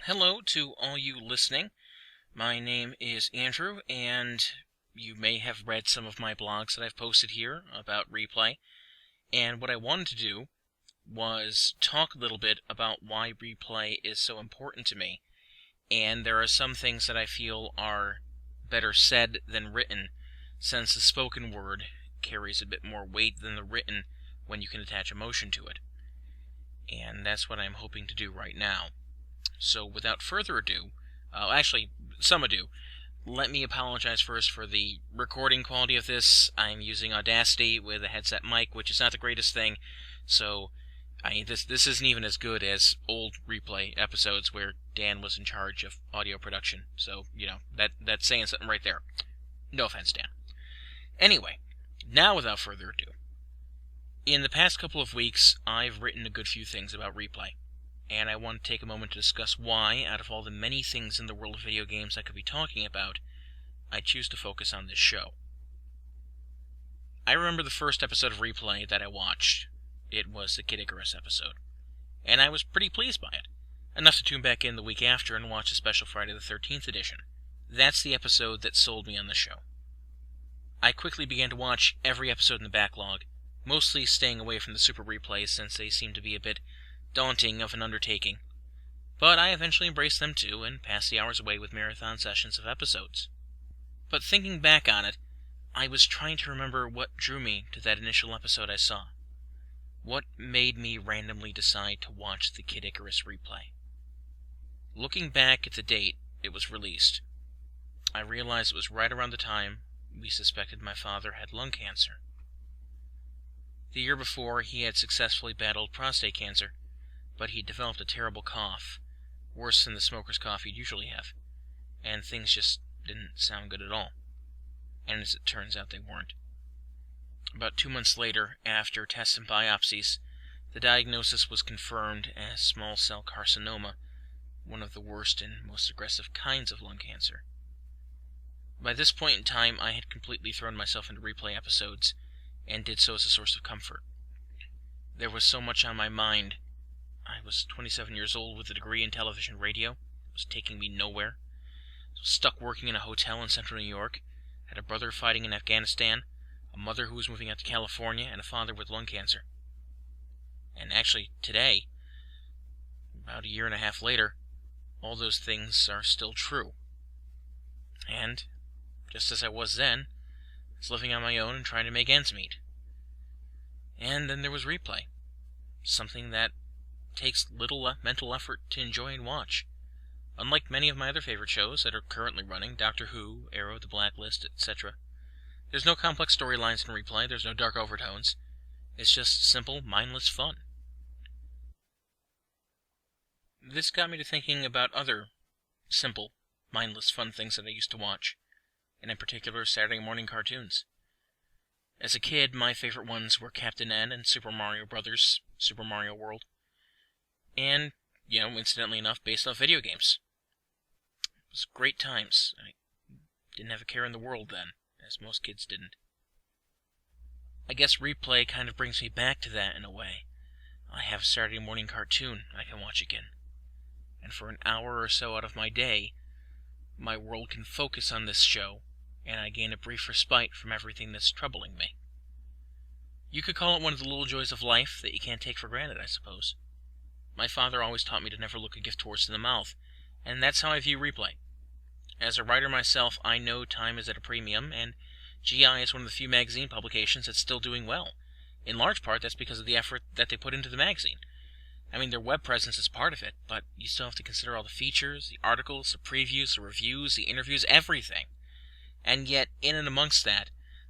Hello to all you listening. My name is Andrew, and you may have read some of my blogs that I've posted here about Replay. And what I wanted to do was talk a little bit about why Replay is so important to me. And there are some things that I feel are better said than written, since the spoken word carries a bit more weight than the written when you can attach emotion to it. And that's what I'm hoping to do right now. So without further ado, some ado, let me apologize first for the recording quality of this. I'm using Audacity with a headset mic, which is not the greatest thing, so this isn't even as good as old Replay episodes where Dan was in charge of audio production. So, that's saying something right there. No offense, Dan. Anyway, now without further ado, in the past couple of weeks, I've written a good few things about Replay. And I want to take a moment to discuss why, out of all the many things in the world of video games I could be talking about, I choose to focus on this show. I remember the first episode of Replay that I watched. It was the Kid Icarus episode. And I was pretty pleased by it, enough to tune back in the week after and watch a special Friday the 13th edition. That's the episode that sold me on the show. I quickly began to watch every episode in the backlog, mostly staying away from the Super Replays since they seemed to be a bit daunting of an undertaking, but I eventually embraced them too and passed the hours away with marathon sessions of episodes. But thinking back on it, I was trying to remember what drew me to that initial episode I saw. What made me randomly decide to watch the Kid Icarus Replay? Looking back at the date it was released, I realized it was right around the time we suspected my father had lung cancer. The year before, he had successfully battled prostate cancer, but he developed a terrible cough, worse than the smoker's cough he'd usually have, and things just didn't sound good at all. And as it turns out, they weren't. About 2 months later, after tests and biopsies, the diagnosis was confirmed as small cell carcinoma, one of the worst and most aggressive kinds of lung cancer. By this point in time, I had completely thrown myself into Replay episodes, and did so as a source of comfort. There was so much on my mind. I was 27 years old with a degree in television radio. It was taking me nowhere. I was stuck working in a hotel in central New York, had a brother fighting in Afghanistan, a mother who was moving out to California, and a father with lung cancer. And actually, today, about a year and a half later, all those things are still true. And, just as I was then, I was living on my own and trying to make ends meet. And then there was Replay, something that takes little mental effort to enjoy and watch. Unlike many of my other favorite shows that are currently running, Doctor Who, Arrow, The Blacklist, etc., there's no complex storylines in Replay, there's no dark overtones. It's just simple, mindless fun. This got me to thinking about other simple, mindless fun things that I used to watch, and in particular Saturday morning cartoons. As a kid, my favorite ones were Captain N and Super Mario Bros., Super Mario World. And, incidentally enough, based off video games. It was great times. I didn't have a care in the world then, as most kids didn't. I guess Replay kind of brings me back to that in a way. I have a Saturday morning cartoon I can watch again. And for an hour or so out of my day, my world can focus on this show, and I gain a brief respite from everything that's troubling me. You could call it one of the little joys of life that you can't take for granted, I suppose. My father always taught me to never look a gift horse in the mouth, and that's how I view Replay. As a writer myself, I know time is at a premium, and GI is one of the few magazine publications that's still doing well. In large part, that's because of the effort that they put into the magazine. I mean, their web presence is part of it, but you still have to consider all the features, the articles, the previews, the reviews, the interviews, everything. And yet, in and amongst that,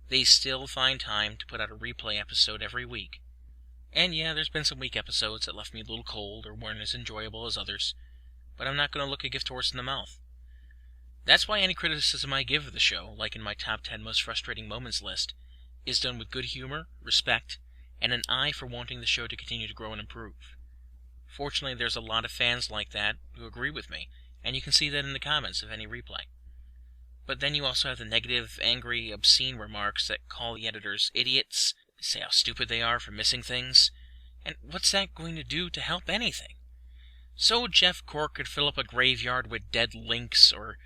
they still find time to put out a Replay episode every week. And yeah, there's been some weak episodes that left me a little cold or weren't as enjoyable as others, but I'm not going to look a gift horse in the mouth. That's why any criticism I give of the show, like in my top 10 most frustrating moments list, is done with good humor, respect, and an eye for wanting the show to continue to grow and improve. Fortunately, there's a lot of fans like that who agree with me, and you can see that in the comments of any Replay. But then you also have the negative, angry, obscene remarks that call the editors idiots, say how stupid they are for missing things, and what's that going to do to help anything? So Jeff Cork could fill up a graveyard with dead links, or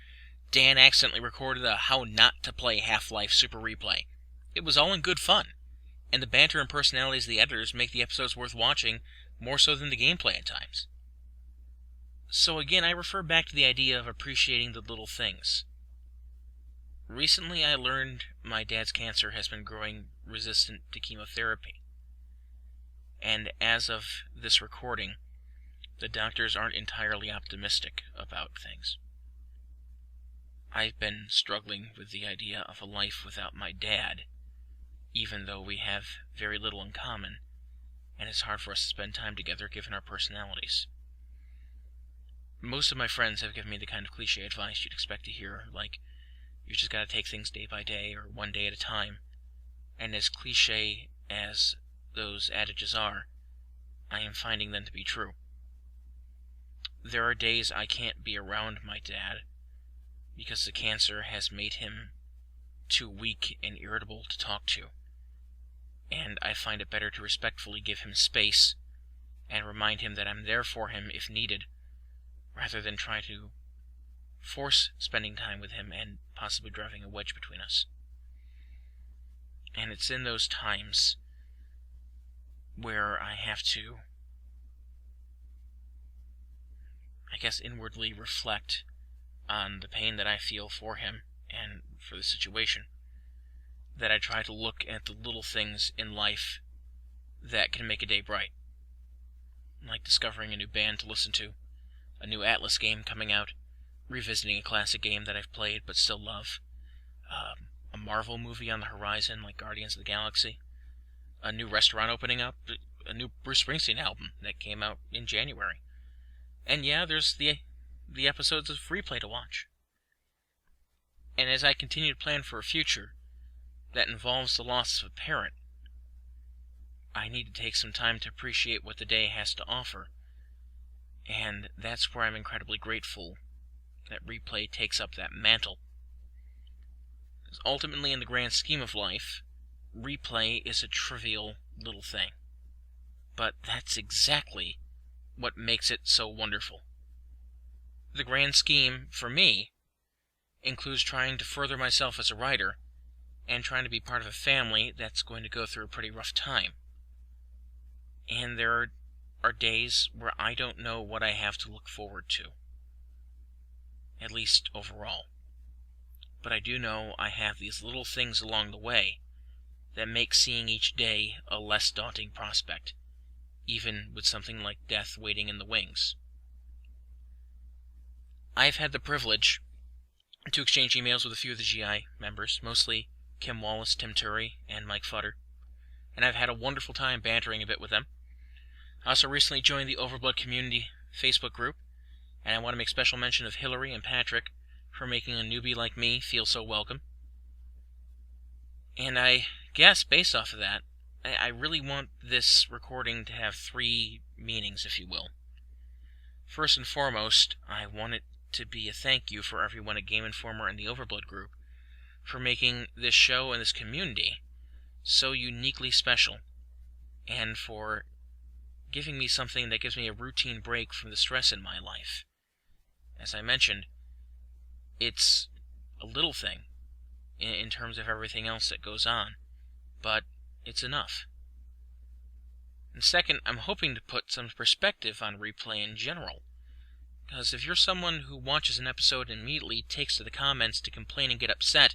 Dan accidentally recorded a how not to play Half-Life Super Replay. It was all in good fun, and the banter and personalities of the editors make the episodes worth watching more so than the gameplay at times. So again, I refer back to the idea of appreciating the little things. Recently I learned my dad's cancer has been growing resistant to chemotherapy. And as of this recording, the doctors aren't entirely optimistic about things. I've been struggling with the idea of a life without my dad, even though we have very little in common, and it's hard for us to spend time together given our personalities. Most of my friends have given me the kind of cliché advice you'd expect to hear, like, you just gotta take things day by day, or one day at a time. And as cliché as those adages are, I am finding them to be true. There are days I can't be around my dad, because the cancer has made him too weak and irritable to talk to. And I find it better to respectfully give him space, and remind him that I'm there for him if needed, rather than try to force spending time with him and possibly driving a wedge between us. And it's in those times where I have to, I guess, inwardly reflect on the pain that I feel for him and for the situation, that I try to look at the little things in life that can make a day bright. Like discovering a new band to listen to, a new Atlas game coming out, revisiting a classic game that I've played but still love, a Marvel movie on the horizon like Guardians of the Galaxy, a new restaurant opening up, a new Bruce Springsteen album that came out in January. And yeah, there's the episodes of Replay to watch. And as I continue to plan for a future that involves the loss of a parent, I need to take some time to appreciate what the day has to offer. And that's where I'm incredibly grateful that Replay takes up that mantle. Because ultimately, in the grand scheme of life, Replay is a trivial little thing. But that's exactly what makes it so wonderful. The grand scheme, for me, includes trying to further myself as a writer, and trying to be part of a family that's going to go through a pretty rough time. And there are days where I don't know what I have to look forward to, at least overall. But I do know I have these little things along the way that make seeing each day a less daunting prospect, even with something like death waiting in the wings. I've had the privilege to exchange emails with a few of the GI members, mostly Kim Wallace, Tim Turry, and Mike Futter, and I've had a wonderful time bantering a bit with them. I also recently joined the Overblood Community Facebook group, and I want to make special mention of Hillary and Patrick for making a newbie like me feel so welcome. And I guess, based off of that, I really want this recording to have three meanings, if you will. First and foremost, I want it to be a thank you for everyone at Game Informer and the Overblood group for making this show and this community so uniquely special, and for giving me something that gives me a routine break from the stress in my life. As I mentioned, it's a little thing in terms of everything else that goes on, but it's enough. And second, I'm hoping to put some perspective on Replay in general. Because if you're someone who watches an episode and immediately takes to the comments to complain and get upset,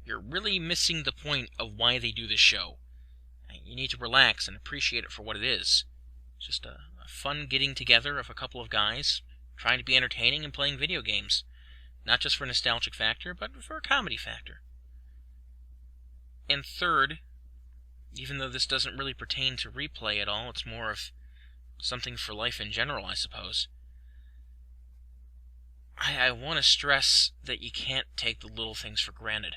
you're really missing the point of why they do this show. You need to relax and appreciate it for what it is. It's just a fun getting together of a couple of guys trying to be entertaining and playing video games. Not just for a nostalgic factor, but for a comedy factor. And third, even though this doesn't really pertain to Replay at all, it's more of something for life in general, I suppose. I want to stress that you can't take the little things for granted.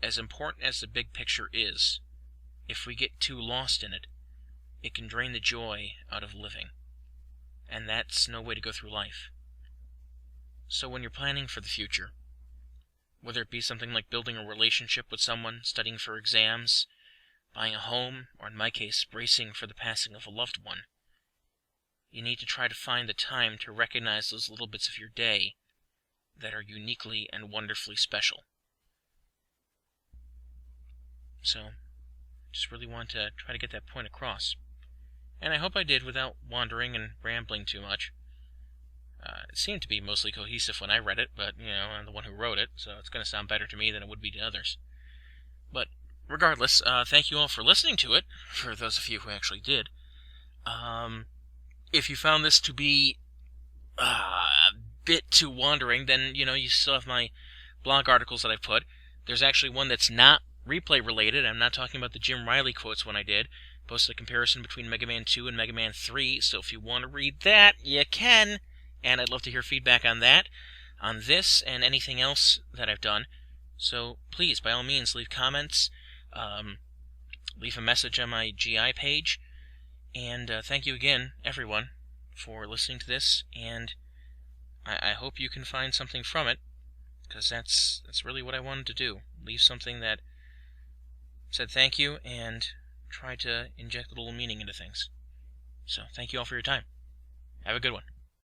As important as the big picture is, if we get too lost in it, it can drain the joy out of living. And that's no way to go through life. So when you're planning for the future, whether it be something like building a relationship with someone, studying for exams, buying a home, or in my case, bracing for the passing of a loved one, you need to try to find the time to recognize those little bits of your day that are uniquely and wonderfully special. So, just really want to try to get that point across. And I hope I did without wandering and rambling too much. It seemed to be mostly cohesive when I read it, but, I'm the one who wrote it, so it's going to sound better to me than it would be to others. But regardless, thank you all for listening to it, for those of you who actually did. If you found this to be a bit too wandering, then, you still have my blog articles that I've put. There's actually one that's not replay related. I'm not talking about the Jim Riley quotes one I did. Posted a comparison between Mega Man 2 and Mega Man 3, so if you want to read that, you can. And I'd love to hear feedback on that, on this, and anything else that I've done. So please, by all means, leave comments, leave a message on my GI page, and thank you again, everyone, for listening to this, and I hope you can find something from it, because that's really what I wanted to do. Leave something that said thank you, and try to inject a little meaning into things. So, thank you all for your time. Have a good one.